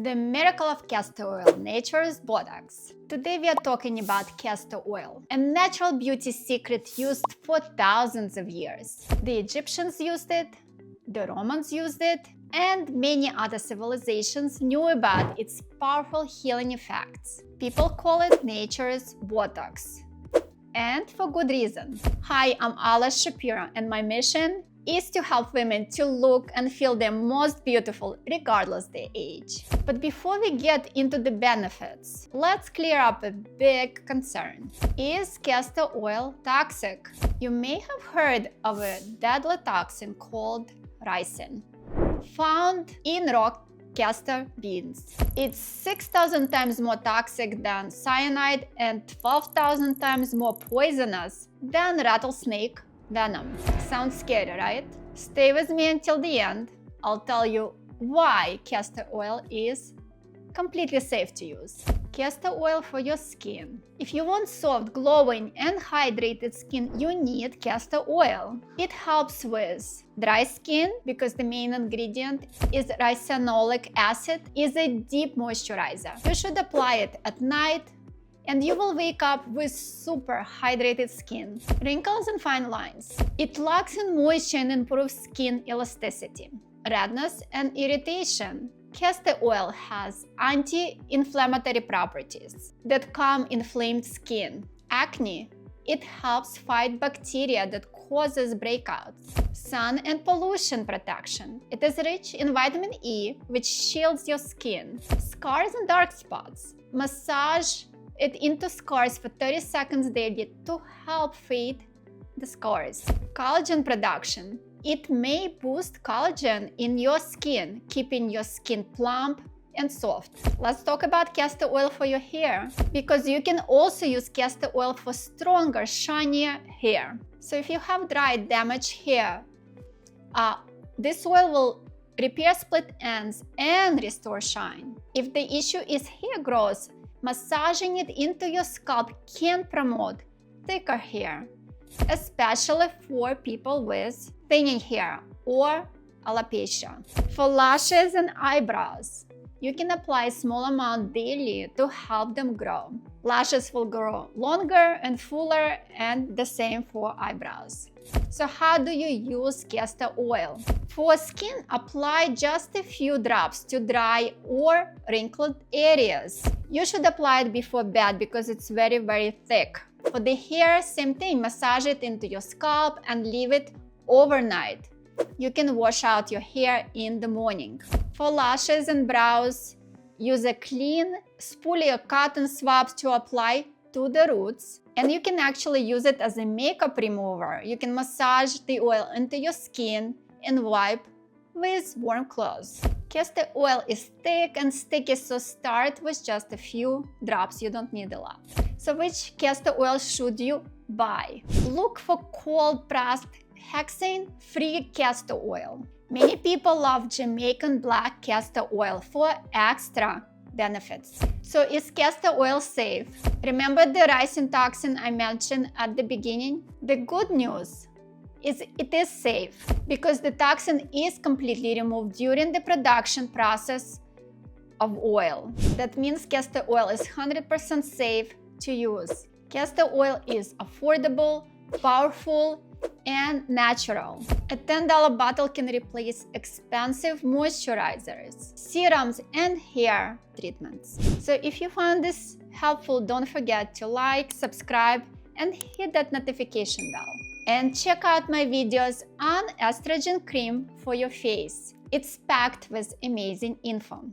The miracle of castor oil, nature's Botox. Today we are talking about castor oil, a natural beauty secret used for thousands of years. The Egyptians used it, the Romans used it, and many other civilizations knew about its powerful healing effects. People call it nature's Botox. And for good reason. Hi, I'm Ala Shapiro, and my mission is to help women to look and feel their most beautiful regardless their age. But before we get into the benefits, let's clear up a big concern. Is castor oil toxic? You may have heard of a deadly toxin called ricin, found in raw castor beans. It's 6,000 times more toxic than cyanide and 12,000 times more poisonous than rattlesnake venom. Sounds scary, right? Stay with me until the end. I'll tell you why castor oil is completely safe to use. Castor oil for your skin. If you want soft, glowing, and hydrated skin, you need castor oil. It helps with dry skin because the main ingredient is ricinoleic acid, is a deep moisturizer. You should apply it at night, and you will wake up with super hydrated skin. Wrinkles and fine lines. It locks in moisture and improves skin elasticity. Redness and irritation. Castor oil has anti-inflammatory properties that calm inflamed skin. Acne. It helps fight bacteria that causes breakouts. Sun and pollution protection. It is rich in vitamin E, which shields your skin. Scars and dark spots. Massage it into scars for 30 seconds daily to help fade the scars. Collagen production. It may boost collagen in your skin, keeping your skin plump and soft. Let's talk about castor oil for your hair, because you can also use castor oil for stronger, shinier hair. So if you have dry, damaged hair, this oil will repair split ends and restore shine. If the issue is hair growth, massaging it into your scalp can promote thicker hair, especially for people with thinning hair or alopecia. For lashes and eyebrows, you can apply a small amount daily to help them grow. Lashes will grow longer and fuller, and the same for eyebrows. So how do you use castor oil? For skin, apply just a few drops to dry or wrinkled areas. You should apply it before bed because it's very thick. For the hair, same thing, massage it into your scalp and leave it overnight. You can wash out your hair in the morning. For lashes and brows, use a clean spoolie or cotton swab to apply to the roots. And you can actually use it as a makeup remover. You can massage the oil into your skin and wipe with warm clothes. Castor oil is thick and sticky, so start with just a few drops. You don't need a lot. So which castor oil should you buy? Look for cold-pressed toxin-free castor oil. Many people love Jamaican black castor oil for extra benefits. So is castor oil safe? Remember the ricin toxin I mentioned at the beginning? The good news is it is safe because the toxin is completely removed during the production process of oil. That means castor oil is 100% safe to use. Castor oil is affordable, powerful, and natural. A $10 bottle can replace expensive moisturizers, serums, and hair treatments. So if you found this helpful, don't forget to like, subscribe, and hit that notification bell. And check out my videos on estrogen cream for your face. It's packed with amazing info.